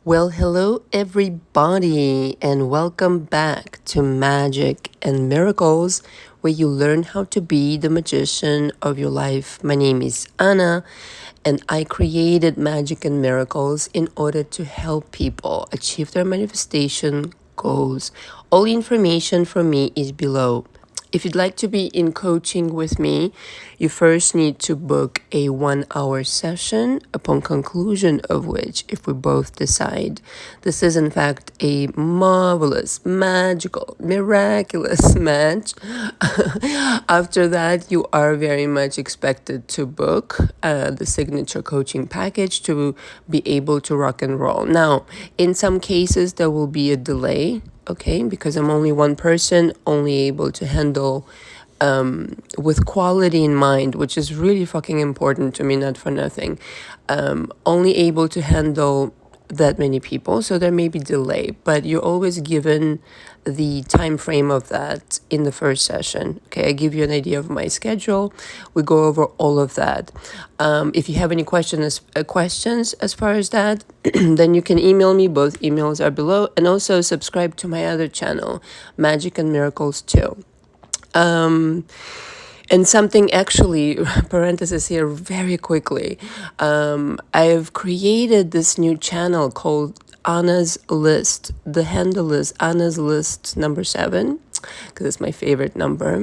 Well, hello everybody, and welcome back to Magic and Miracles, where you learn how to be the magician of your life. My name is Anna, and I created Magic and Miracles in order to help people achieve their manifestation goals. All information from me is below. If you'd like to be in coaching with me, you first need to book a 1 hour session, upon conclusion of which, if we both decide this is in fact a marvelous, magical, miraculous match, after that you are very much expected to book the signature coaching package to be able to rock and roll. Now, in some cases, there will be a delay. Okay, because I'm only one person, only able to handle with quality in mind, which is really fucking important to me, not for nothing. Only able to handle that many people, so there may be delay, but you're always given the time frame of that in the first session. Okay, I give you an idea of my schedule. We go over all of that. If you have any questions as far as that, then you can email me. Both emails are below, and also subscribe to my other channel, Magic and Miracles 2. And something actually, parenthesis here very quickly, I've created this new channel called Anna's List. The handle is Anna's List number 7, because it's my favorite number.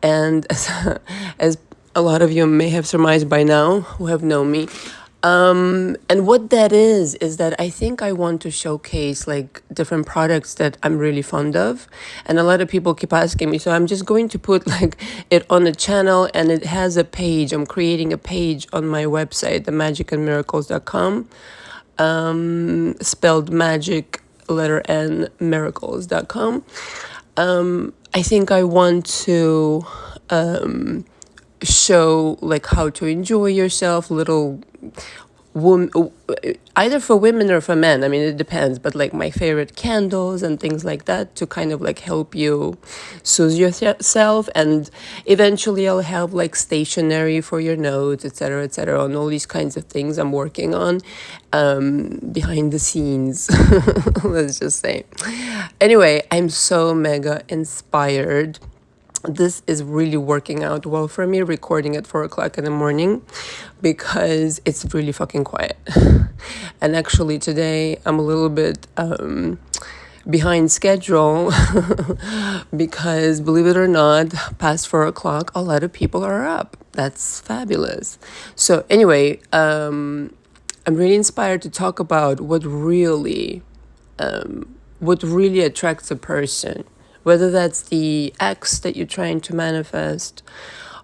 And as a lot of you may have surmised by now who have known me, and what that is that I think I want to showcase like different products that I'm really fond of. And a lot of people keep asking me, so I'm just going to put like it on a channel, and it has a page. I'm creating a page on my website, themagicandmiracles.com, spelled magic, letter N, miracles.com. I think I want to show like how to enjoy yourself, little either for women or for men. I mean, it depends, but like my favorite candles and things like that to kind of like help you soothe yourself. And eventually I'll have like stationery for your notes, etc., and all these kinds of things I'm working on behind the scenes. Let's just say. Anyway, I'm so mega inspired. This is really working out well for me, recording at 4 o'clock in the morning, because it's really fucking quiet. And actually today I'm a little bit behind schedule because, believe it or not, past 4 o'clock, a lot of people are up. That's fabulous. So anyway, I'm really inspired to talk about what really attracts a person. Whether that's the ex that you're trying to manifest,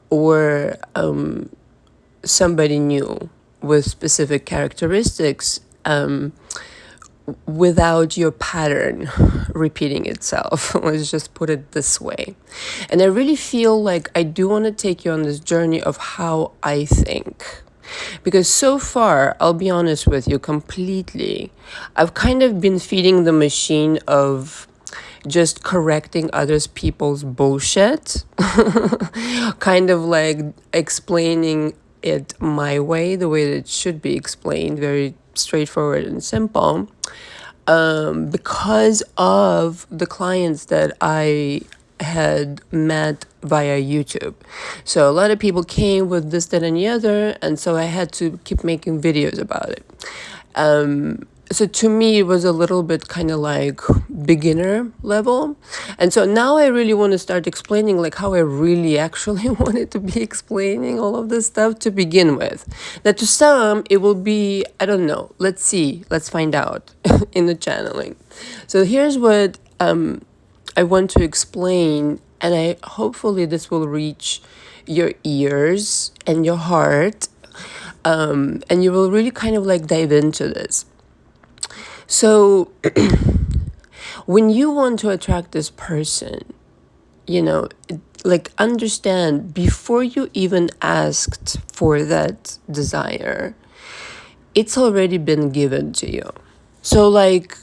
or somebody new with specific characteristics, without your pattern repeating itself. Let's just put it this way. And I really feel like I do want to take you on this journey of how I think. Because so far, I'll be honest with you completely, I've kind of been feeding the machine of just correcting others people's bullshit, kind of like explaining it my way, the way that it should be explained, very straightforward and simple, because of the clients that I had met via YouTube. So a lot of people came with this, that, and the other, and so I had to keep making videos about it. So to me, it was a little bit kind of like beginner level. And so now I really want to start explaining like how I really actually wanted to be explaining all of this stuff to begin with. Now to some, it will be, I don't know, let's see, let's find out in the channeling. So here's what I want to explain, and hopefully this will reach your ears and your heart, and you will really kind of like dive into this. So when you want to attract this person, like understand, before you even asked for that desire, it's already been given to you. So like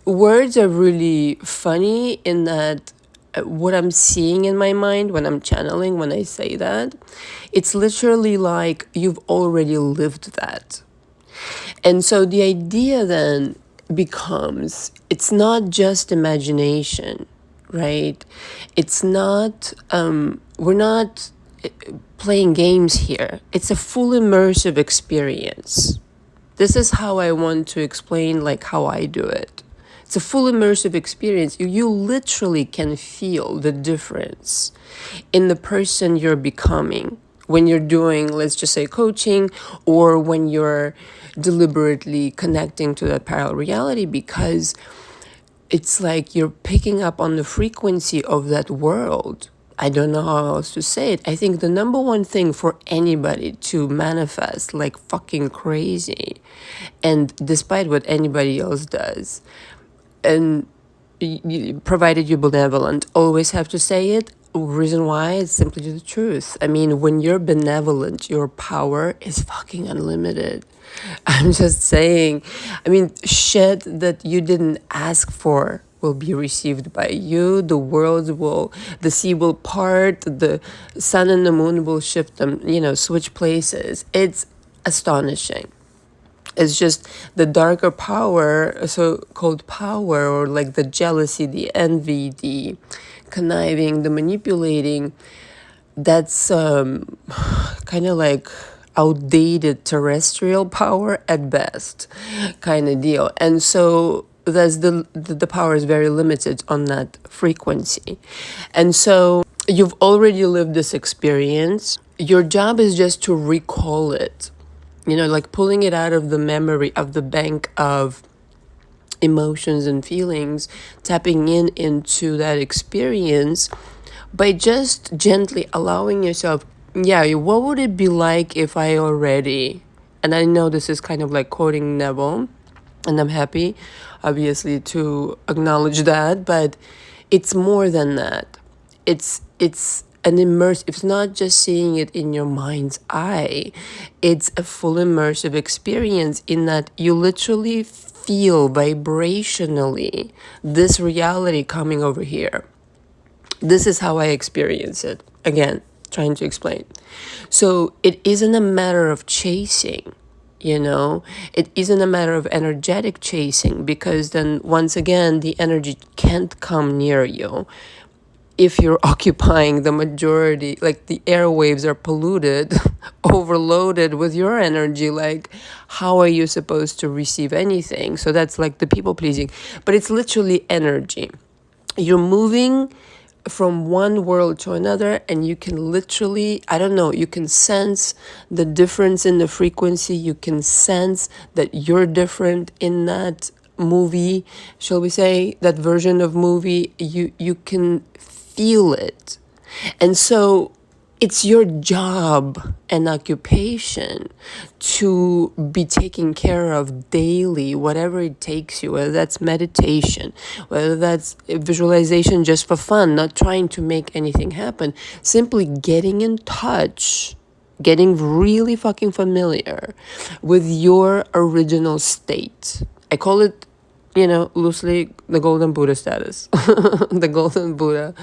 words are really funny in that what I'm seeing in my mind when I'm channeling, when I say that, it's literally like you've already lived that. And so the idea then becomes, it's not just imagination, right? It's not, we're not playing games here. It's a full immersive experience. This is how I want to explain like how I do it. It's a full immersive experience. You literally can feel the difference in the person you're becoming when you're doing, let's just say, coaching, or when you're deliberately connecting to that parallel reality, because it's like you're picking up on the frequency of that world. I don't know how else to say it. I think the number one thing for anybody to manifest like fucking crazy, and despite what anybody else does, and provided you're benevolent, always have to say it. Reason why is simply the truth. I mean, when you're benevolent, your power is fucking unlimited. I'm just saying. I mean, shit that you didn't ask for will be received by you. The world will, the sea will part, the sun and the moon will shift them, switch places. It's astonishing. It's just the darker power, so-called power, or like the jealousy, the envy, the conniving, the manipulating, that's kind of like outdated terrestrial power at best kind of deal. And so that's the power is very limited on that frequency. And so you've already lived this experience. Your job is just to recall it. Like pulling it out of the memory of the bank of emotions and feelings, tapping into that experience by just gently allowing yourself, what would it be like if I already, and I know this is kind of like quoting Neville, and I'm happy, obviously, to acknowledge that, but it's more than that. It's an it's not just seeing it in your mind's eye. It's a full immersive experience in that you literally feel vibrationally this reality coming over here. This is how I experience it. Again, trying to explain. So it isn't a matter of chasing. It isn't a matter of energetic chasing, because then once again, the energy can't come near you. If you're occupying the majority, like the airwaves are polluted, overloaded with your energy, like how are you supposed to receive anything? So that's like the people pleasing, but it's literally energy. You're moving from one world to another, and you can literally, you can sense the difference in the frequency. You can sense that you're different in that movie, shall we say, that version of movie. You can feel it. And so it's your job and occupation to be taken care of daily, whatever it takes you, whether that's meditation, whether that's visualization just for fun, not trying to make anything happen, simply getting in touch, getting really fucking familiar with your original state. I call it, loosely the golden Buddha status, the golden Buddha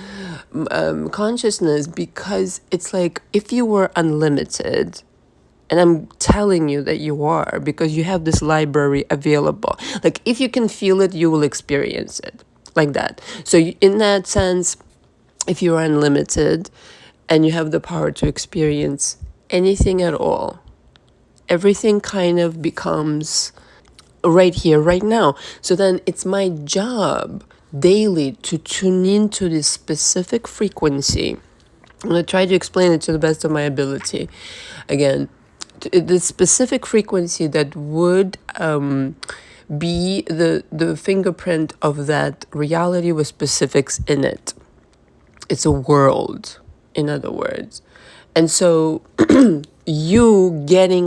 consciousness, because it's like if you were unlimited, and I'm telling you that you are, because you have this library available. Like if you can feel it, you will experience it like that. So in that sense, if you are unlimited and you have the power to experience anything at all, everything kind of becomes right here, right now. So then it's my job daily to tune into this specific frequency. I'm going to try to explain it to the best of my ability. Again, the specific frequency that would be the fingerprint of that reality with specifics in it. It's a world, in other words. And so you getting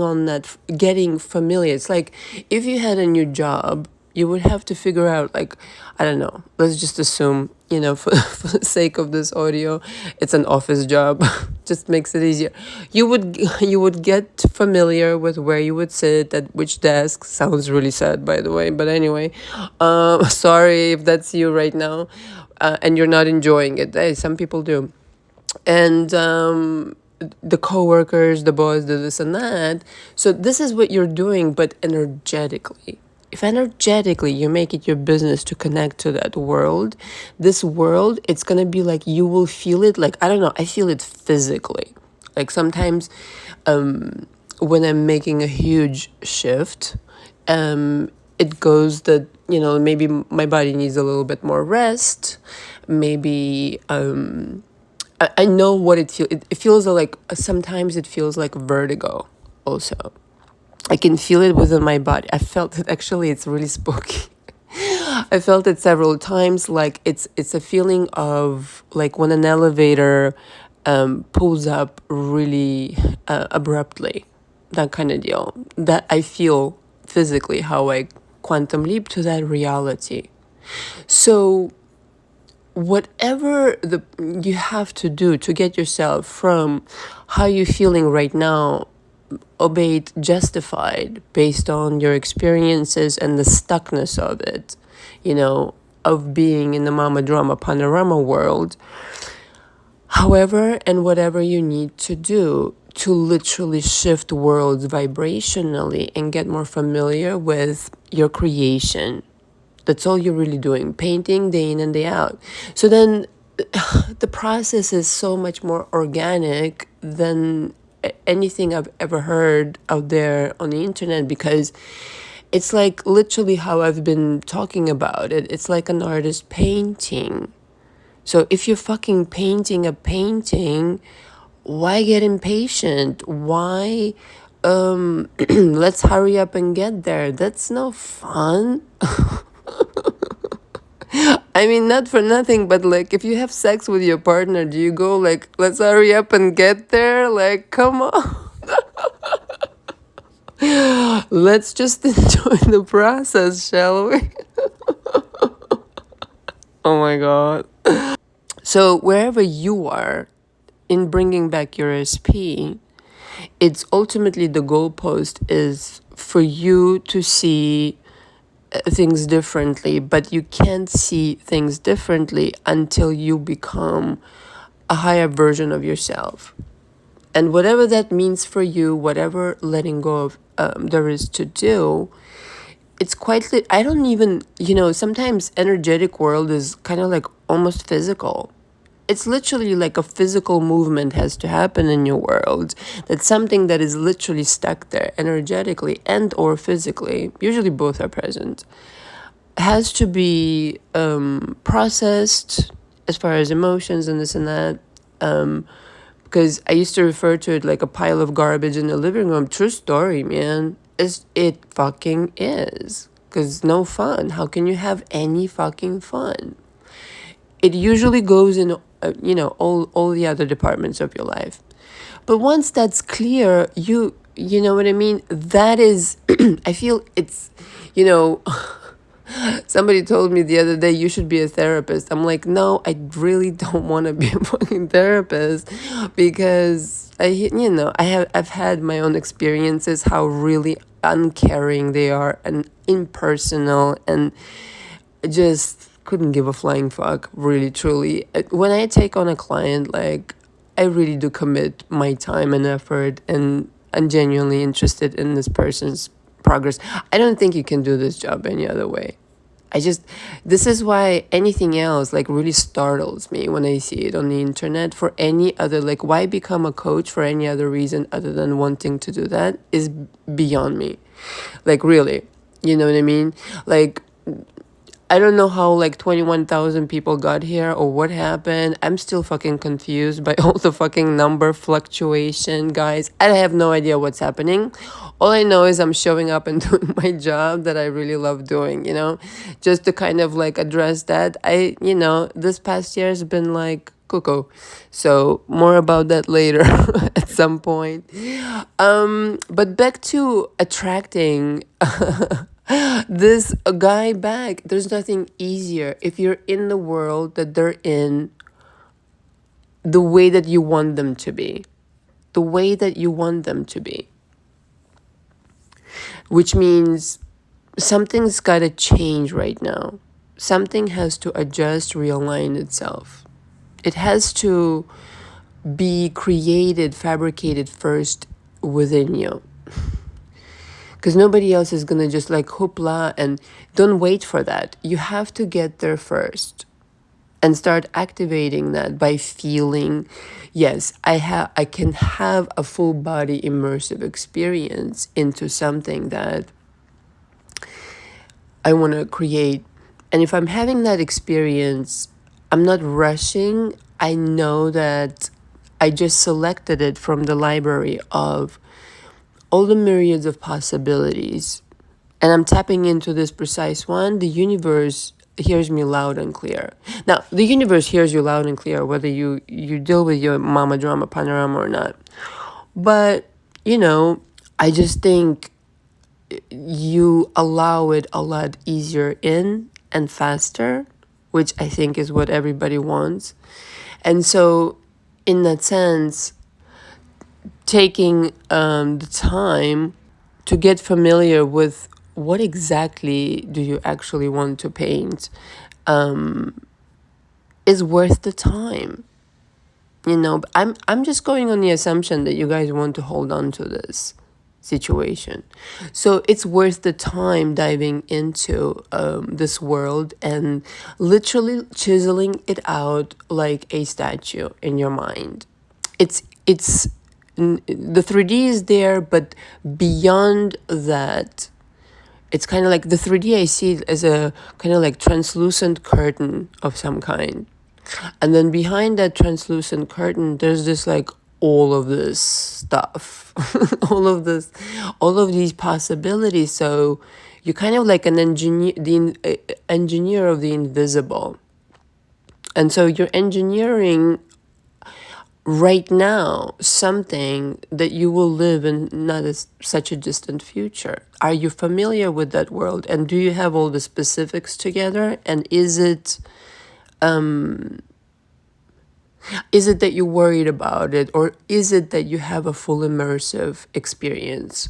familiar. It's like if you had a new job, you would have to figure out, like, I don't know, let's just assume, for the sake of this audio, it's an office job. Just makes it easier. You would get familiar with where you would sit at which desk. Sounds really sad, by the way, but anyway, sorry if that's you right now, and you're not enjoying it. Hey, some people do. And the coworkers, the boss, the this and that. So this is what you're doing, but energetically. If energetically you make it your business to connect to that world, this world, it's gonna be like you will feel it. Like, I don't know, I feel it physically. Like sometimes when I'm making a huge shift, it goes that, you know, maybe my body needs a little bit more rest. Maybe I know what it feels. It feels like, sometimes it feels like vertigo also. I can feel it within my body. I felt it, actually, it's really spooky. I felt it several times. Like it's a feeling of like when an elevator pulls up really abruptly, that kind of deal. That I feel physically how I quantum leap to that reality. So whatever you have to do to get yourself from how you're feeling right now, albeit justified based on your experiences and the stuckness of it, you know, of being in the mama drama panorama world. However, and whatever you need to do to literally shift worlds vibrationally and get more familiar with your creation. That's all you're really doing, painting day in and day out. So then the process is so much more organic than anything I've ever heard out there on the internet, because it's like literally how I've been talking about it. It's like an artist painting. So if you're fucking painting a painting, why get impatient? Why let's hurry up and get there? That's no fun. I mean, not for nothing, but like if you have sex with your partner, do you go like, let's hurry up and get there? Like, come on. Let's just enjoy the process, shall we? Oh my God. So wherever you are in bringing back your SP, it's ultimately the goalpost is for you to see things differently, but you can't see things differently until you become a higher version of yourself. And whatever that means for you, whatever letting go of there is to do, it's quite I don't even, you know, sometimes energetic world is kind of like almost physical. It's literally like a physical movement has to happen in your world. That's something that is literally stuck there energetically and or physically. Usually both are present. Has to be processed as far as emotions and this and that. Because I used to refer to it like a pile of garbage in the living room. True story, man. It fucking is. Because no fun. How can you have any fucking fun? It usually goes in, all the other departments of your life. But once that's clear, you know what I mean? That is, I feel it's, somebody told me the other day, you should be a therapist. I'm like, no, I really don't want to be a fucking therapist, because I've had my own experiences, how really uncaring they are and impersonal, and just couldn't give a flying fuck, really, truly. When I take on a client, like, I really do commit my time and effort, and I'm genuinely interested in this person's progress. I don't think you can do this job any other way. This is why anything else like really startles me when I see it on the internet. For any other, like, why become a coach for any other reason other than wanting to do that is beyond me. Like, really, you know what I mean? Like, I don't know how like 21,000 people got here or what happened. I'm still fucking confused by all the fucking number fluctuation, guys. I have no idea what's happening. All I know is I'm showing up and doing my job that I really love doing, just to kind of like address that. This past year has been like cuckoo. So more about that later at some point. But back to attracting this guy back. There's nothing easier if you're in the world that they're in, the way that you want them to be. The way that you want them to be. Which means something's got to change right now. Something has to adjust, realign itself. It has to be created, fabricated first within you. Because nobody else is going to just like hoopla, and don't wait for that. You have to get there first and start activating that by feeling, yes, I can have a full body immersive experience into something that I want to create. And if I'm having that experience, I'm not rushing. I know that I just selected it from the library of all the myriads of possibilities. And I'm tapping into this precise one. The universe hears me loud and clear. Now, the universe hears you loud and clear, whether you deal with your mama drama panorama or not. But, I just think you allow it a lot easier in and faster, which I think is what everybody wants. And so, in that sense, taking the time to get familiar with what exactly do you actually want to paint is worth the time. I'm just going on the assumption that you guys want to hold on to this situation. So it's worth the time diving into this world and literally chiseling it out like a statue in your mind. It's the 3D is there, but beyond that, it's kind of like the 3D I see as a kind of like translucent curtain of some kind. And then behind that translucent curtain, there's this like all of this stuff, all of these possibilities. So you're kind of like an engineer, the engineer of the invisible. And so you're engineering right now something that you will live in not as such a distant future. Are you familiar with that world? And do you have all the specifics together? And is it that you're worried about it, or is it that you have a full immersive experience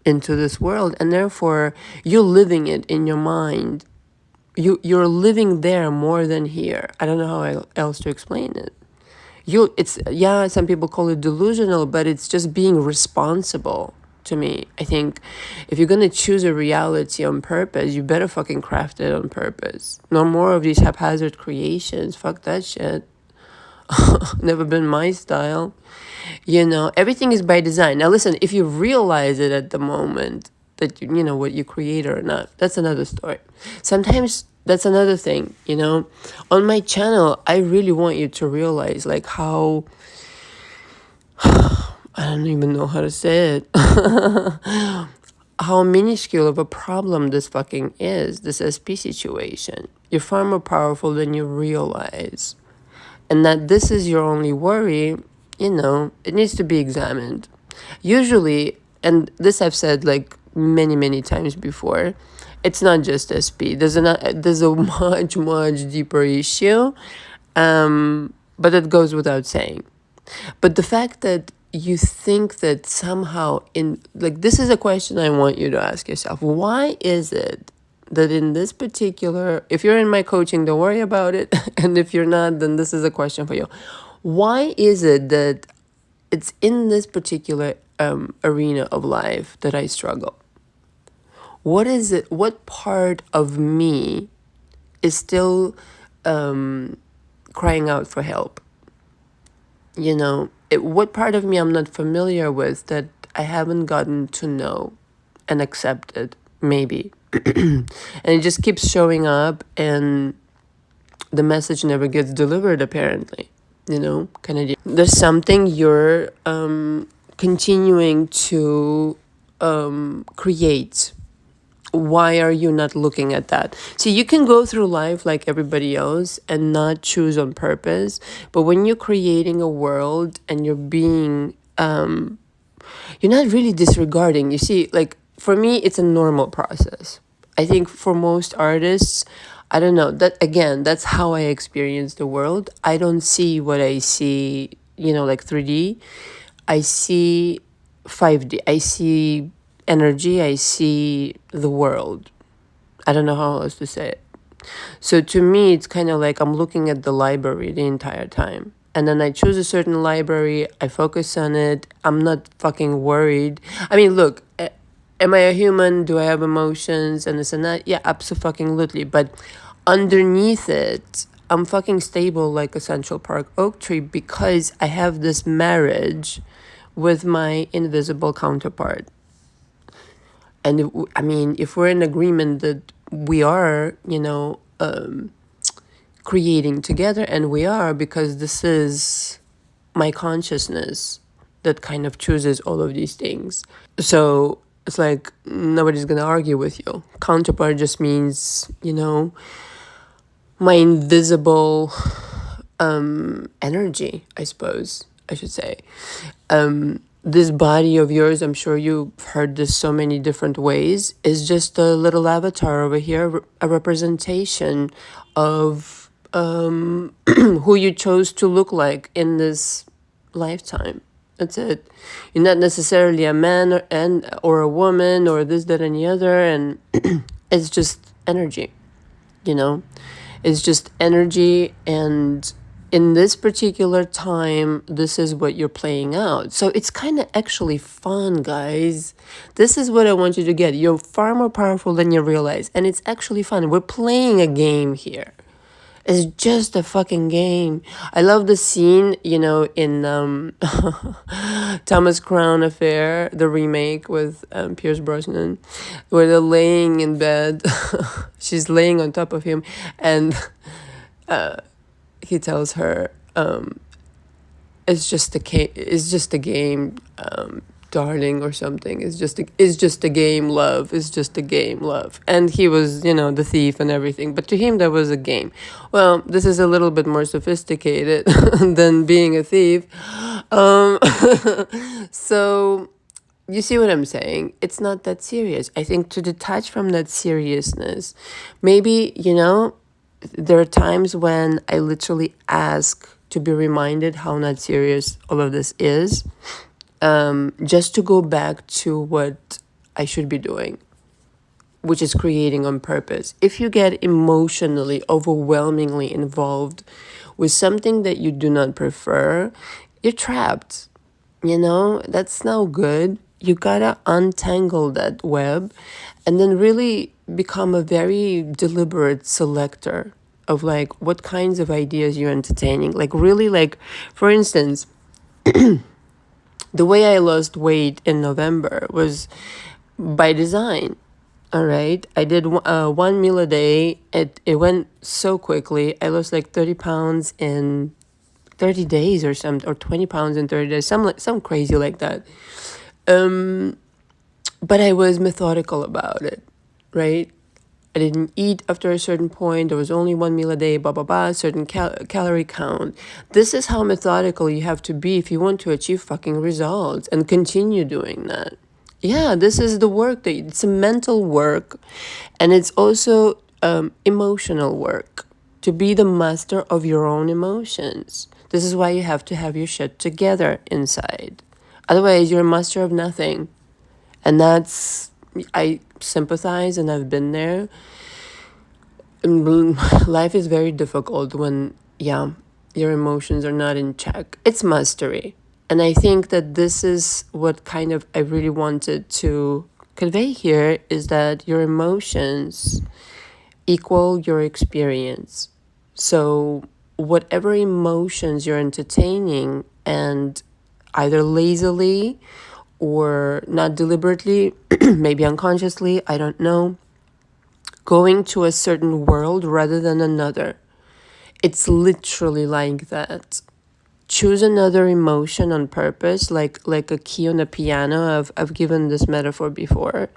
into this world, and therefore you're living it in your mind? You're living there more than here. I don't know how else to explain it. Some people call it delusional, but it's just being responsible to me. I think if you're going to choose a reality on purpose, you better fucking craft it on purpose. No more of these haphazard creations. Fuck that shit. Never been my style. Everything is by design. Now listen, if you realize it at the moment that what you create or not, that's another story. Sometimes that's another thing, on my channel, I really want you to realize like how I don't even know how to say it how minuscule of a problem this fucking is, this SP situation. You're far more powerful than you realize. And that this is your only worry, it needs to be examined. Usually, and this I've said like many, many times before, it's not just SP. There's a much, much deeper issue, but it goes without saying. But the fact that you think that somehow this is a question I want you to ask yourself. Why is it that in this particular, if you're in my coaching, don't worry about it. And if you're not, then this is a question for you. Why is it that it's in this particular arena of life that I struggle? What is it? What part of me is still crying out for help? What part of me I'm not familiar with that I haven't gotten to know and accept it, maybe. And it just keeps showing up, and the message never gets delivered, apparently. There's something you're continuing to create. Why are you not looking at that? See, you can go through life like everybody else and not choose on purpose. But when you're creating a world and you're being, you're not really disregarding. You see, like for me, it's a normal process. I think for most artists, I don't know, that's how I experience the world. I don't see what I see, like 3D. I see 5D. I see energy. I see the world. I don't know how else to say it. So to me, it's kind of like I'm looking at the library the entire time. and then I choose a certain library, I focus on it, I'm not fucking worried. I mean, look, am I a human? Do I have emotions and this and that? Yeah, absolutely. But underneath it, I'm fucking stable like a Central Park oak tree because I have this marriage with my invisible counterpart. And I mean, if we're in agreement that we are, creating together, and we are, because this is my consciousness that kind of chooses all of these things. So it's like nobody's gonna argue with you. Counterpart just means, my invisible energy, I suppose I should say. This body of yours, I'm sure you've heard this so many different ways, is just a little avatar over here, a representation of who you chose to look like in this lifetime. That's it. You're not necessarily a man or a woman or this, that, and the other, and it's just energy, you know? It's just energy, and in this particular time, this is what you're playing out. So it's kind of actually fun, guys. This is what I want you to get. You're far more powerful than you realize, and it's actually fun. We're playing a game here. It's just a fucking game. I love the scene, in Thomas Crown Affair, the remake with Pierce Brosnan, where they're laying in bed. She's laying on top of him, and he tells her, "It's just a game, darling," or something. It's just a game, love. It's just a game, love. And he was, the thief and everything. But to him, that was a game. Well, this is a little bit more sophisticated than being a thief. So you see what I'm saying? It's not that serious. I think to detach from that seriousness, maybe, there are times when I literally ask to be reminded how not serious all of this is. Just to go back to what I should be doing, which is creating on purpose. If you get emotionally, overwhelmingly involved with something that you do not prefer, you're trapped. That's no good. You gotta untangle that web and then really become a very deliberate selector of like what kinds of ideas you're entertaining. Like really, like, for instance, the way I lost weight in November was by design. All right. I did one meal a day. It went so quickly. I lost like 30 pounds in 30 days or something, or 20 pounds in 30 days, some crazy like that. But I was methodical about it, right? I didn't eat after a certain point. There was only one meal a day, blah, blah, blah, certain calorie count. This is how methodical you have to be if you want to achieve fucking results and continue doing that. Yeah, this is the work. It's a mental work, and it's also emotional work. To be the master of your own emotions. This is why you have to have your shit together inside. Otherwise, you're a master of nothing. And I sympathize, and I've been there. And life is very difficult when, your emotions are not in check. It's mastery. And I think that this is what kind of I really wanted to convey here, is that your emotions equal your experience. So whatever emotions you're entertaining, and either lazily or not deliberately, maybe unconsciously, I don't know, going to a certain world rather than another. It's literally like that. Choose another emotion on purpose, like a key on a piano. I've given this metaphor before.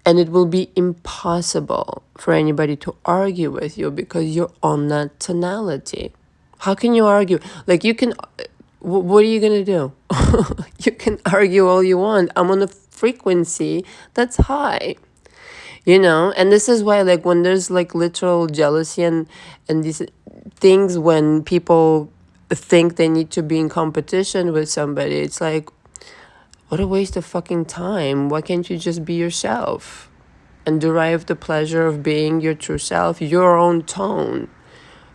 And it will be impossible for anybody to argue with you because you're on that tonality. How can you argue? Like, you can, what are you going to do? You can argue all you want. I'm on a frequency that's high, and this is why, like, when there's like literal jealousy and these things, when people think they need to be in competition with somebody, it's like, what a waste of fucking time. Why can't you just be yourself and derive the pleasure of being your true self, your own tone,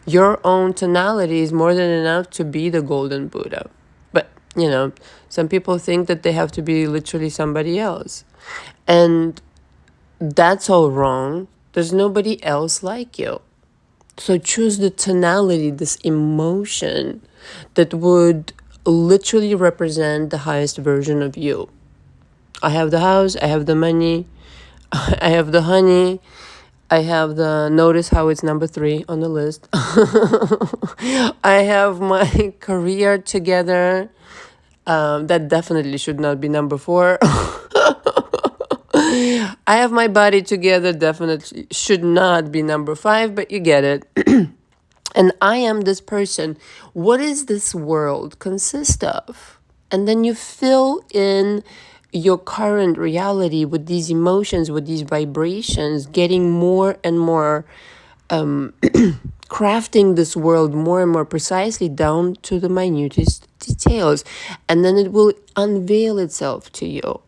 Your own tonality is more than enough to be the golden Buddha. But, some people think that they have to be literally somebody else. And that's all wrong. There's nobody else like you. So choose the tonality, this emotion that would literally represent the highest version of you. I have the house, I have the money, I have the honey, I have the, notice how it's number 3 on the list. I have my career together. That definitely should not be number 4. I have my body together, definitely should not be number 5, but you get it. And I am this person. What does this world consist of? And then you fill in your current reality with these emotions, with these vibrations, getting more and more, crafting this world more and more precisely down to the minutest details. And then it will unveil itself to you.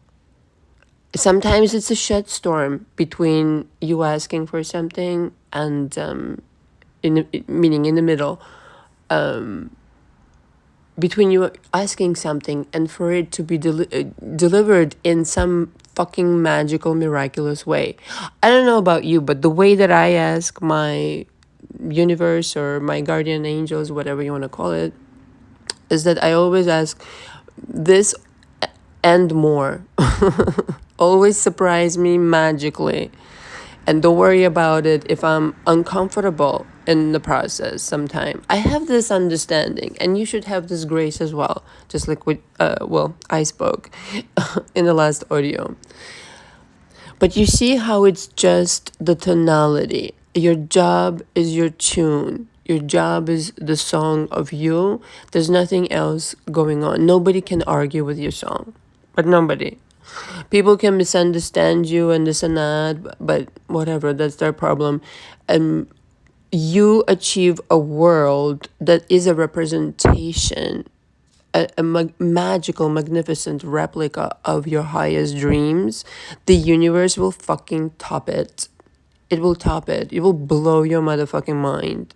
Sometimes it's a shitstorm between you asking for something and meaning in the middle, between you asking something and for it to be delivered in some fucking magical, miraculous way. I don't know about you, but the way that I ask my universe or my guardian angels, whatever you want to call it, is that I always ask this and more. Always surprise me magically. And don't worry about it if I'm uncomfortable in the process sometime. I have this understanding, and you should have this grace as well, just like with, I spoke in the last audio. But you see how it's just the tonality. Your job is your tune. Your job is the song of you. There's nothing else going on. Nobody can argue with your song, but nobody. People can misunderstand you and this and that, but whatever, that's their problem. And you achieve a world that is a representation, a magical, magnificent replica of your highest dreams. The universe will fucking top it. It will top it. It will blow your motherfucking mind.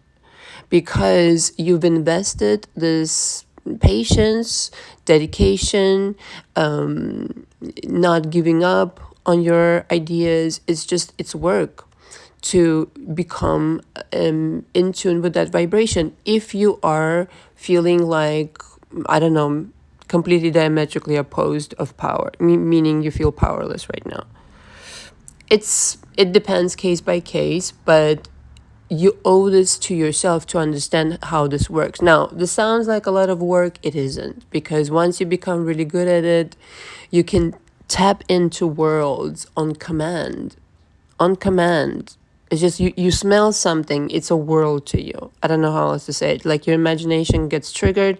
Because you've invested this patience, dedication, not giving up on your ideas. It's work to become in tune with that vibration. If you are feeling like, I don't know, completely diametrically opposed of power, meaning you feel powerless right now. It depends case by case, but you owe this to yourself to understand how this works. Now, this sounds like a lot of work. It isn't, because once you become really good at it, you can tap into worlds on command. On command. It's just you smell something, it's a world to you. I don't know how else to say it. Like your imagination gets triggered,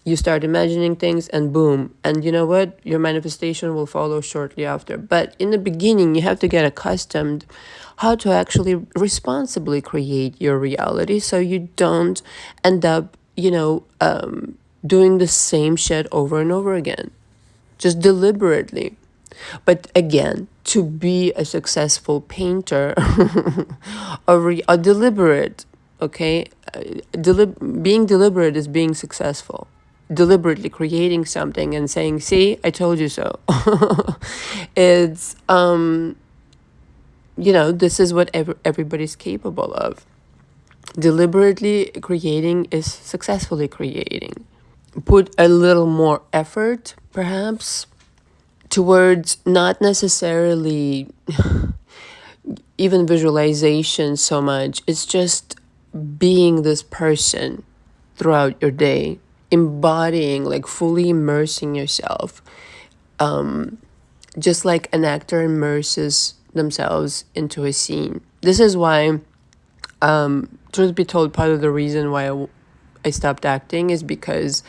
you start imagining things, and boom. And you know what? Your manifestation will follow shortly after. But in the beginning, you have to get accustomed how to actually responsibly create your reality so you don't end up, doing the same shit over and over again. Just deliberately. But again, to be a successful painter, a deliberate, okay? Being deliberate is being successful. Deliberately creating something and saying, see, I told you so. It's, this is what everybody's capable of. Deliberately creating is successfully creating. Put a little more effort, perhaps, towards not necessarily even visualization so much. It's just being this person throughout your day, embodying, like fully immersing yourself, just like an actor immerses themselves into a scene. This is why, truth be told, part of the reason why I stopped acting is because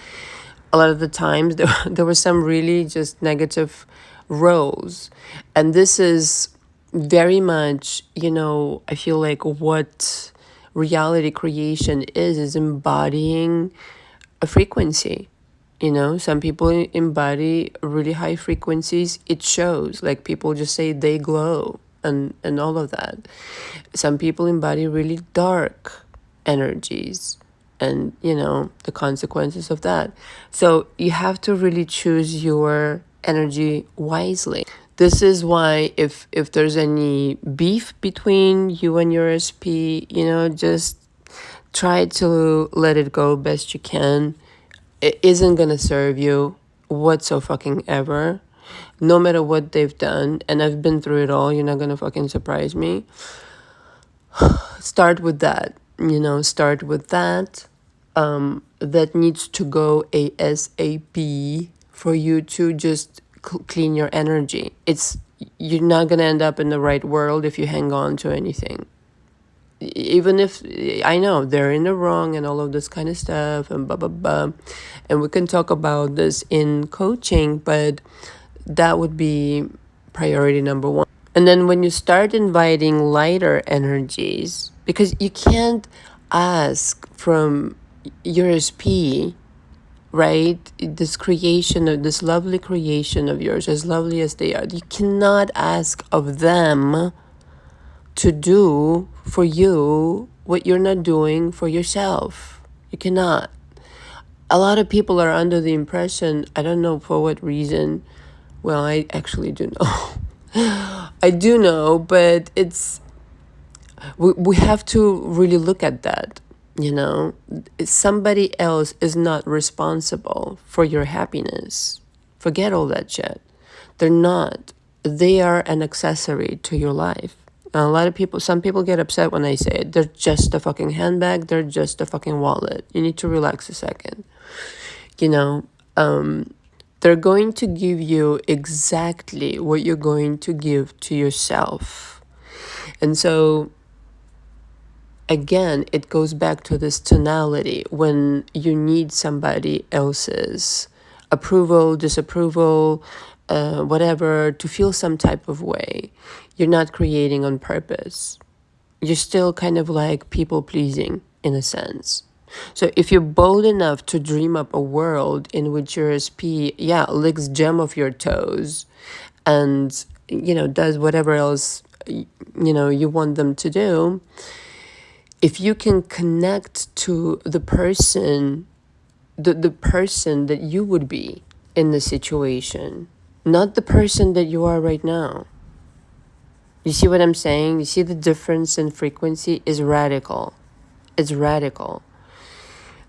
a lot of the times there were some really just negative roles. And this is very much, I feel like what reality creation is embodying a frequency. Some people embody really high frequencies. It shows, like people just say they glow and all of that. Some people embody really dark energies and, the consequences of that. So you have to really choose your energy wisely. This is why if there's any beef between you and your SP, just try to let it go best you can. It isn't gonna serve you whatso fucking ever. No matter what they've done, and I've been through it all, you're not gonna fucking surprise me. Start with that, start with that. That needs to go ASAP for you to just clean your energy. You're not gonna end up in the right world if you hang on to anything. Even if I know they're in the wrong and all of this kind of stuff and blah blah blah, and we can talk about this in coaching, but that would be priority number one. And then when you start inviting lighter energies, because you can't ask from your SP, right? This lovely creation of yours, as lovely as they are, you cannot ask of them to do for you what you're not doing for yourself. You cannot. A lot of people are under the impression, I don't know for what reason. Well, I actually do know. I do know, but we have to really look at that. Somebody else is not responsible for your happiness. Forget all that shit. They're not. They are an accessory to your life. Some people get upset when I say it. They're just a fucking handbag. They're just a fucking wallet. You need to relax a second. They're going to give you exactly what you're going to give to yourself. And so, again, it goes back to this tonality when you need somebody else's approval, disapproval, whatever, to feel some type of way. You're not creating on purpose. You're still kind of like people pleasing in a sense. So if you're bold enough to dream up a world in which your SP, licks gem off your toes and, does whatever else, you want them to do, if you can connect to the person, the person that you would be in the situation, not the person that you are right now. You see what I'm saying? You see the difference in frequency is radical. It's radical.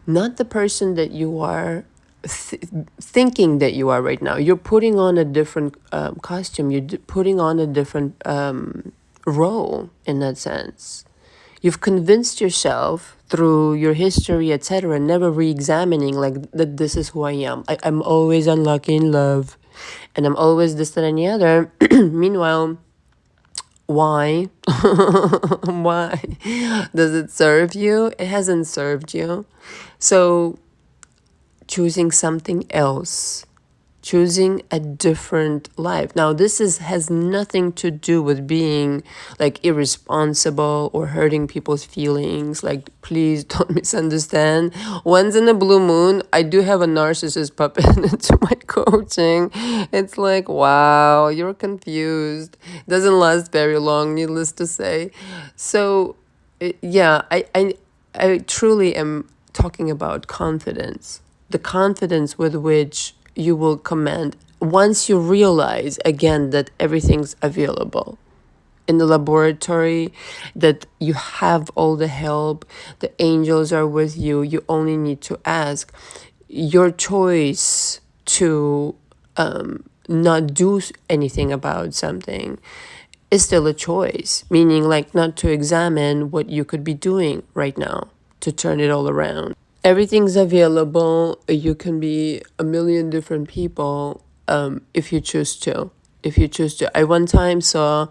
Not the person that you are thinking that you are right now. You're putting on a different costume. You're putting on a different role in that sense. You've convinced yourself through your history, etc., never re-examining like that this is who I am. I'm always unlucky in love and I'm always this, that, and the other. Meanwhile, why? Why? Does it serve you? It hasn't served you. So choosing something else, choosing a different life. Now, this has nothing to do with being like irresponsible or hurting people's feelings. Like, please don't misunderstand. Once in a blue moon, I do have a narcissist puppet into my coaching. It's like, wow, you're confused. Doesn't last very long, needless to say. So, I truly am talking about confidence. The confidence with which you will command once you realize again that everything's available in the laboratory, that you have all the help, the angels are with you. You only need to ask. Your choice to not do anything about something is still a choice, meaning like not to examine what you could be doing right now to turn it all around. Everything's available. You can be a million different people if you choose to. I one time saw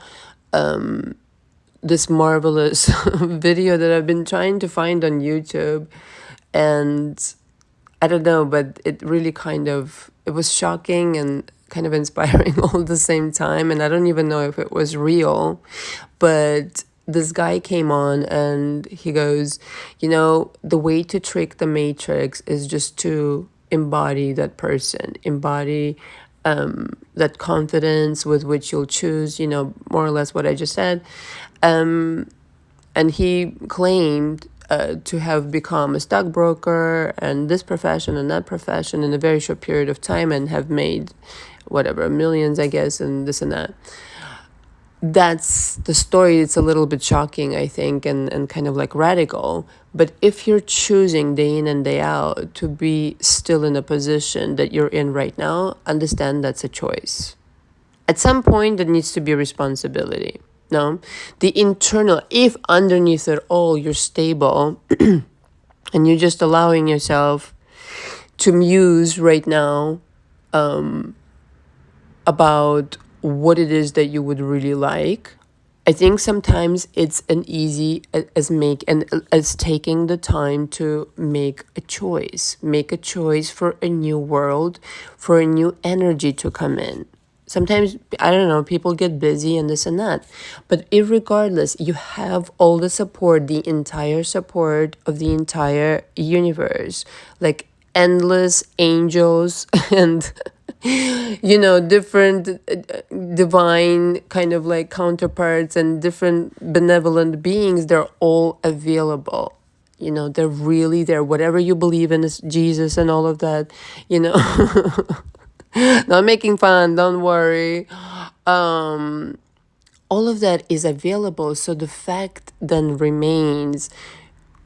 this marvelous video that I've been trying to find on YouTube. And I don't know, but it really it was shocking and kind of inspiring all at the same time. And I don't even know if it was real. But this guy came on and he goes, the way to trick the matrix is just to embody that person, embody that confidence with which you'll choose, more or less what I just said. And he claimed to have become a stockbroker and this profession and that profession in a very short period of time and have made whatever millions, I guess, and this and that. That's the story. It's a little bit shocking, I think, and kind of like radical. But if you're choosing day in and day out to be still in a position that you're in right now, understand that's a choice. At some point, there needs to be responsibility. No, the internal, if underneath it all you're stable and you're just allowing yourself to muse right now about what it is that you would really like. I think sometimes it's an easy as taking the time to make a choice for a new world, for a new energy to come in. Sometimes, I don't know, people get busy and this and that. But irregardless, you have all the support, the entire support of the entire universe. Like endless angels and, different divine kind of like counterparts and different benevolent beings. They're all available. They're really there. Whatever you believe in is Jesus and all of that, Not making fun, don't worry. All of that is available. So the fact then remains,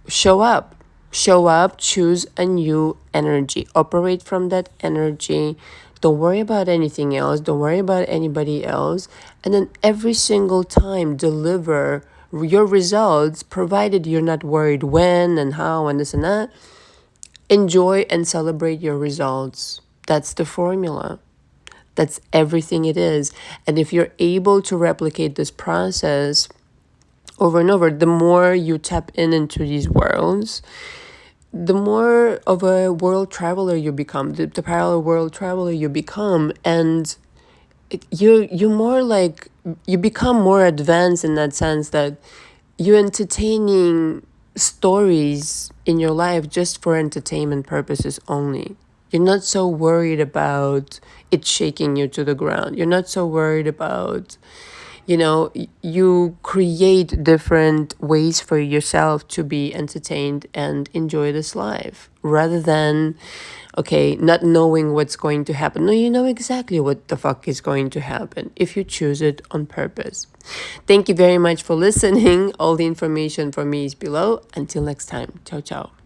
show up, choose a new energy, operate from that energy. Don't worry about anything else. Don't worry about anybody else. And then every single time deliver your results, provided you're not worried when and how and this and that. Enjoy and celebrate your results. That's the formula. That's everything it is. And if you're able to replicate this process over and over, the more you tap into these worlds, the more of a world traveler you become, the parallel world traveler you become. And you become more advanced in that sense that you're entertaining stories in your life just for entertainment purposes only. You're not so worried about it shaking you to the ground. You're not so worried about, you create different ways for yourself to be entertained and enjoy this life rather than, not knowing what's going to happen. No, you know exactly what the fuck is going to happen if you choose it on purpose. Thank you very much for listening. All the information for me is below. Until next time. Ciao, ciao.